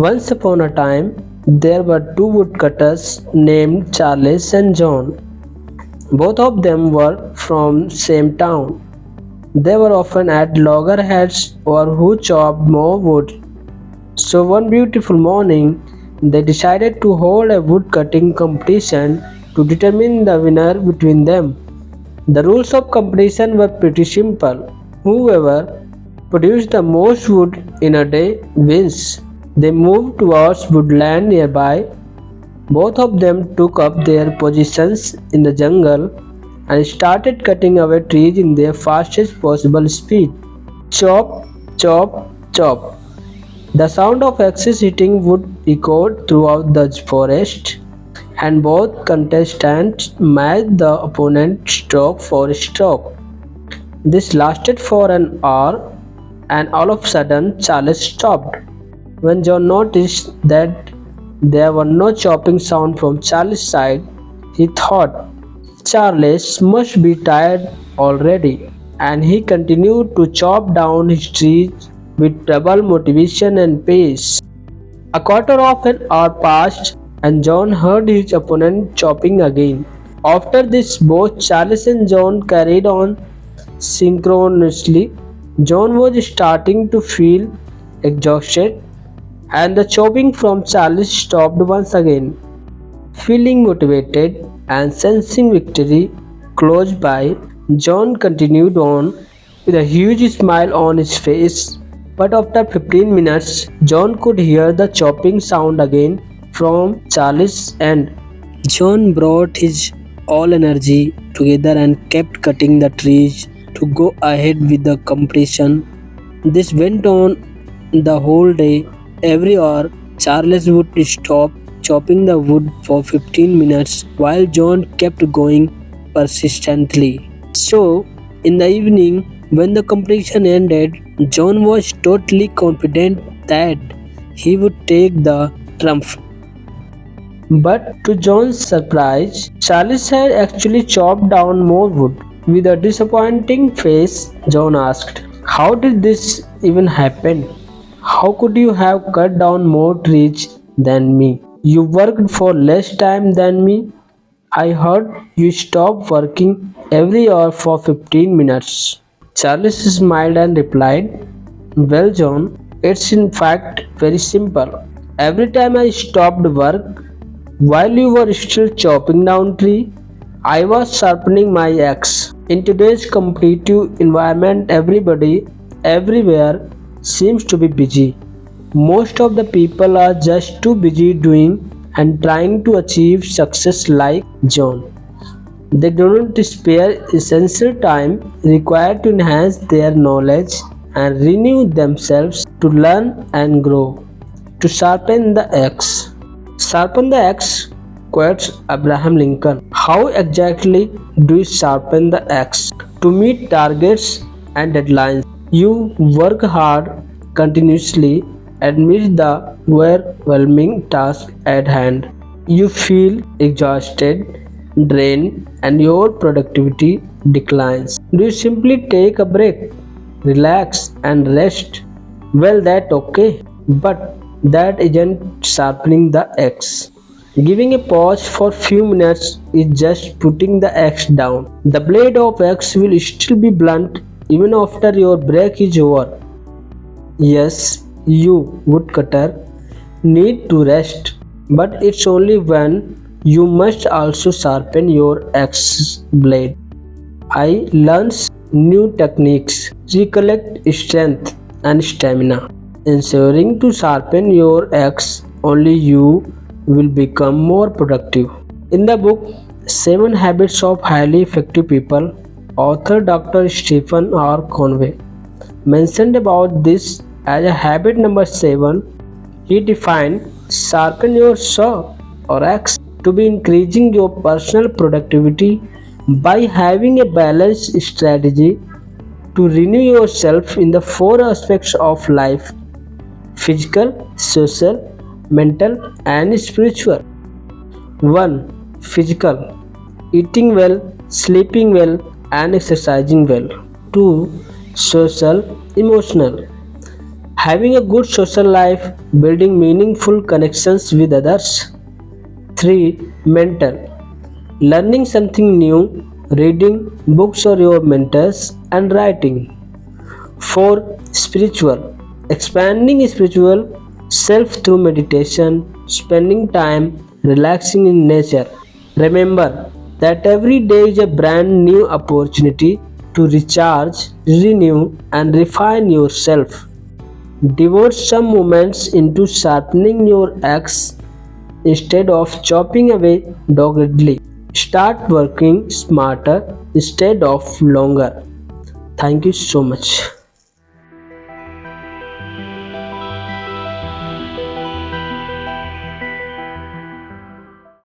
Once upon a time, there were two woodcutters named Charles and John. Both of them were from same town. They were often at loggerheads or who chopped more wood. So one beautiful morning, they decided to hold a woodcutting competition to determine the winner between them. The rules of competition were pretty simple. Whoever produced the most wood in a day wins. They moved towards woodland nearby. Both of them took up their positions in the jungle and started cutting away trees in their fastest possible speed. Chop, chop, chop. The sound of axes hitting wood echoed throughout the forest, and both contestants matched the opponent stroke for stroke. This lasted for an hour, and all of a sudden Charles stopped. When John noticed that there was no chopping sound from Charles' side, he thought Charles must be tired already, and he continued to chop down his trees with double motivation and pace. A quarter of an hour passed, and John heard his opponent chopping again. After this, both Charles and John carried on synchronously. John was starting to feel exhausted, and the chopping from Charles stopped once again. Feeling motivated and sensing victory close by, John continued on with a huge smile on his face. But after 15 minutes, John could hear the chopping sound again from Charles' end. John brought his all energy together and kept cutting the trees to go ahead with the competition. This went on the whole day. Every hour, Charles would stop chopping the wood for 15 minutes while John kept going persistently. So, in the evening, when the competition ended, John was totally confident that he would take the trump. But to John's surprise, Charles had actually chopped down more wood. With a disappointing face, John asked, "How did this even happen? How could you have cut down more trees than me? You worked for less time than me. I heard you stopped working every hour for 15 minutes." Charles smiled and replied, "Well, John, it's in fact very simple. Every time I stopped work while you were still chopping down tree, I was sharpening my axe. In today's competitive environment, everybody, everywhere seems to be busy. Most of the people are just too busy doing and trying to achieve success like John. They do not spare essential time required to enhance their knowledge and renew themselves to learn and grow. To sharpen the axe. Sharpen the axe, quotes Abraham Lincoln. How exactly do you sharpen the axe? To meet targets and deadlines. You work hard continuously amidst the overwhelming task at hand. You feel exhausted, drained, and your productivity declines. Do you simply take a break, relax, and rest? Well, that's okay, but that isn't sharpening the axe. Giving a pause for few minutes is just putting the axe down. The blade of axe will still be blunt even after your break is over. Yes, you, woodcutter, need to rest, but it's only when you must also sharpen your axe blade. I learn new techniques, recollect strength and stamina. Ensuring to sharpen your axe, only you will become more productive. In the book 7 Habits of Highly Effective People, author Dr. Stephen R. Conway mentioned about this as a habit number 7. He defined sharpen your saw or axe to be increasing your personal productivity by having a balanced strategy to renew yourself in the 4 aspects of life: physical, social, mental, and spiritual. 1. Physical: eating well, sleeping well, and exercising well. 2. Social, emotional: Having a good social life, building meaningful connections with others. 3. Mental. Learning something new, reading books or your mentors, and writing. 4. Spiritual. Expanding spiritual self through meditation, spending time relaxing in nature. Remember that every day is a brand new opportunity to recharge, renew, and refine yourself. Devote some moments into sharpening your axe instead of chopping away doggedly. Start working smarter instead of longer. Thank you so much.